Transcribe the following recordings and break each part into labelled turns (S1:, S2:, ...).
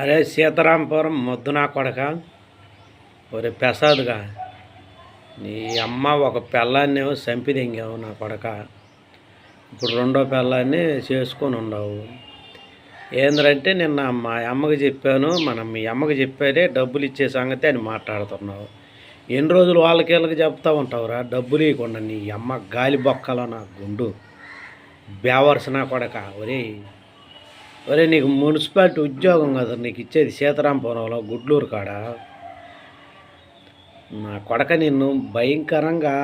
S1: అరే సీతారాంపురం మొద్దు నా కొడక, ఒరే ప్రసాద్గా, నీ అమ్మ ఒక పిల్లాన్నేమో చంపిదెంగావు నా కొడక. ఇప్పుడు రెండో పిల్లాన్ని చేసుకొని ఉండవు. ఏంద్రంటే నిన్న మా అమ్మకి చెప్పాను, మనం మీ అమ్మకి చెప్పారే డబ్బులు ఇచ్చే సంగతి అని మాట్లాడుతున్నావు. ఎన్ని రోజులు వాళ్ళకి చెప్తా ఉంటావురా డబ్బులు ఇవ్వకుండా? నీ అమ్మ గాలి బొక్కలో నా గుండు బేవర్స్ నా కొడక. ఒరే నీకు మున్సిపాలిటీ ఉద్యోగం కదా నీకు ఇచ్చేది, సీతారాంపురంలో గుడ్లూరు కాడ. నా కొడక నిన్ను భయంకరంగా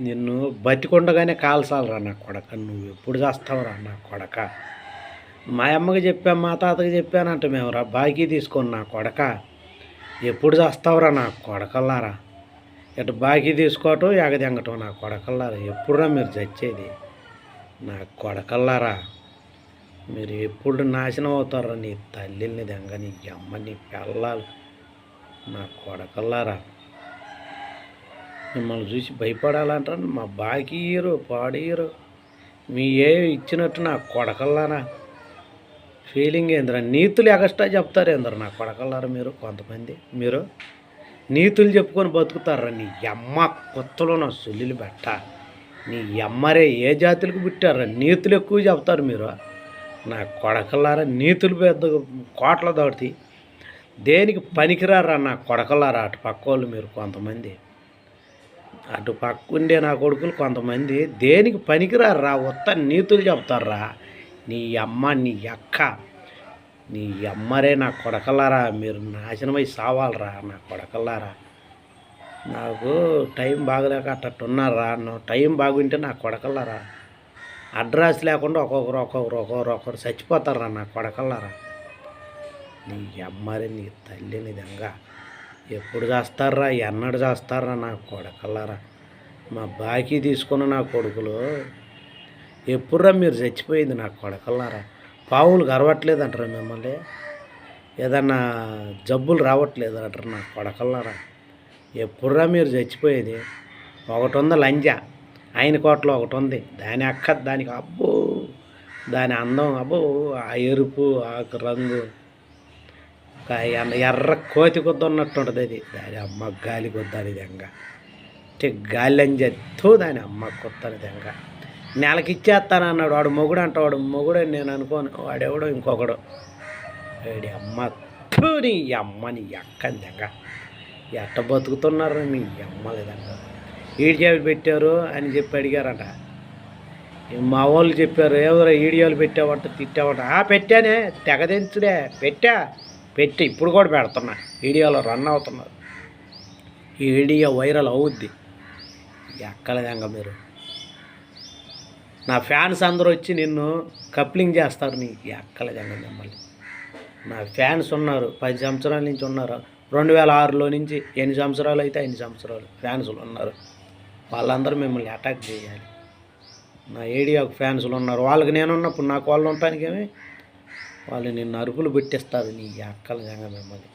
S1: నిన్ను బతికొండగానే కాల్చాలరా నా కొడక. నువ్వు ఎప్పుడు చేస్తావురా నా కొడక? మా అమ్మకి చెప్పాం, మా తాతకి చెప్పానంట మేమురా బాకీ తీసుకొని నా కొడక. ఎప్పుడు చేస్తావురా నా కొడకల్లారా? ఇటు బాకీ తీసుకోవటం ఎగదెంగటం నా కొడకల్లారా. ఎప్పుడురా మీరు చచ్చేది నా కొడకల్లారా? మీరు ఎప్పుడు నాశనం అవుతారా? నీ తల్లిని దెంగ, నీ అమ్మ, నీ పిల్లలు నా కొడకల్లారా. మిమ్మల్ని చూసి భయపడాలంటారు. మా బాకీ ఇయ్యరు, పాడీయరు, మీ ఏ ఇచ్చినట్టు నా కొడకల్లారా. ఫీలింగ్ ఏందిరా? నీతులు ఎగస్ట్రా చెప్తారు ఏందరు నా కొడకల్లారా? మీరు కొంతమంది మీరు నీతులు చెప్పుకొని బతుకుతారా? నీ అమ్మ కొత్తలో నా సొల్లులు పెట్ట, నీ అమ్మరే ఏ జాతులకు పుట్టారా? నీతులు ఎక్కువ చెప్తారు మీరు నా కొడకల్లారా. నీతులు పెద్ద కోట్ల దాటి దేనికి పనికిరారా నా కొడకల్లారా? అటు పక్క వాళ్ళు మీరు కొంతమంది, అటు పక్క ఉండే నా కొడుకులు కొంతమంది దేనికి పనికిరారా? ఉత్త నీతులు చెప్తారా? నీ అమ్మ, నీ అక్క, నీ అమ్మరే నా కొడకల్లారా. మీరు నాశనమై సావాలరా నా కొడకల్లారా. నాకు టైం బాగలేక అట్టట్టున్నారా? టైం బాగుంటే నా కొడకల్లారా అడ్రస్ లేకుండా ఒక్కొక్కరు చచ్చిపోతారా నా కొడకల్లారా. నీ అమ్మరే, నీ తల్లిని విధంగా ఎప్పుడు చేస్తారా? ఎన్నడు చేస్తారా నా కొడకల్లారా? మా బాకీ తీసుకున్న నా కొడుకులు ఎప్పుడురా మీరు చచ్చిపోయింది నా కొడకల్లారా? పావులు గరవట్లేదంటారా మిమ్మల్ని? ఏదన్నా జబ్బులు రావట్లేదు అంటారు నా కొడకల్లారా? ఎప్పుడురా మీరు చచ్చిపోయేది? ఒకటి ఉంది లంజా, ఆయన కోటలో ఒకటి ఉంది, దాని అక్క, దానికి అబ్బో దాని అందం, అబ్బో ఆ ఎరుపు ఆకు రంగు ఎర్ర కోతి కొద్ది ఉన్నట్టు ఉంటుంది. అది దాని అమ్మ గాలి కొద్దాని దెంగ, గాలి అని చెప్తూ దాని అమ్మ కొత్తని దెంగ. నెలకి ఇచ్చేస్తానన్నాడు వాడు మొగుడు అంట. వాడు మొగుడని నేను అనుకోను, వాడెవడో ఇంకొకడు. వాడి అమ్మ నీ అమ్మ, నీ అక్కని దెంగ ఎట్ట బతుకుతున్నారు మీ అమ్మ లేదంగా. ఈడియాలు పెట్టారు అని చెప్పి అడిగారంట. మా వాళ్ళు చెప్పారు, ఎవరో ఈడియాలు పెట్టావంట, తిట్టావంట. పెట్టానే, తెగదించుడే, పెట్టి ఇప్పుడు కూడా పెడుతున్నా. ఈడియాలో రన్ అవుతున్నారు, ఈ ఈడియా వైరల్ అవుద్ది. ఎక్కలేదంగా మీరు. నా ఫ్యాన్స్ అందరూ వచ్చి నిన్ను కప్లింగ్ చేస్తారు. నీ ఎక్కలేదంగా మిమ్మల్ని. నా ఫ్యాన్స్ ఉన్నారు, 10 సంవత్సరాల నుంచి ఉన్నారు. 2006లో నుంచి ఎన్ని సంవత్సరాలు అయితే 5 సంవత్సరాలు ఫ్యాన్సులు ఉన్నారు. వాళ్ళందరూ మిమ్మల్ని అటాక్ చేయాలి. నా ఏడియాకు ఫ్యాన్సులు ఉన్నారు. వాళ్ళకి నేనున్నప్పుడు నాకు వాళ్ళు ఉండటానికేమి వాళ్ళు నిన్ను అరుపులు పెట్టిస్తారు. నీ అక్కల జంగ మిమ్మల్ని.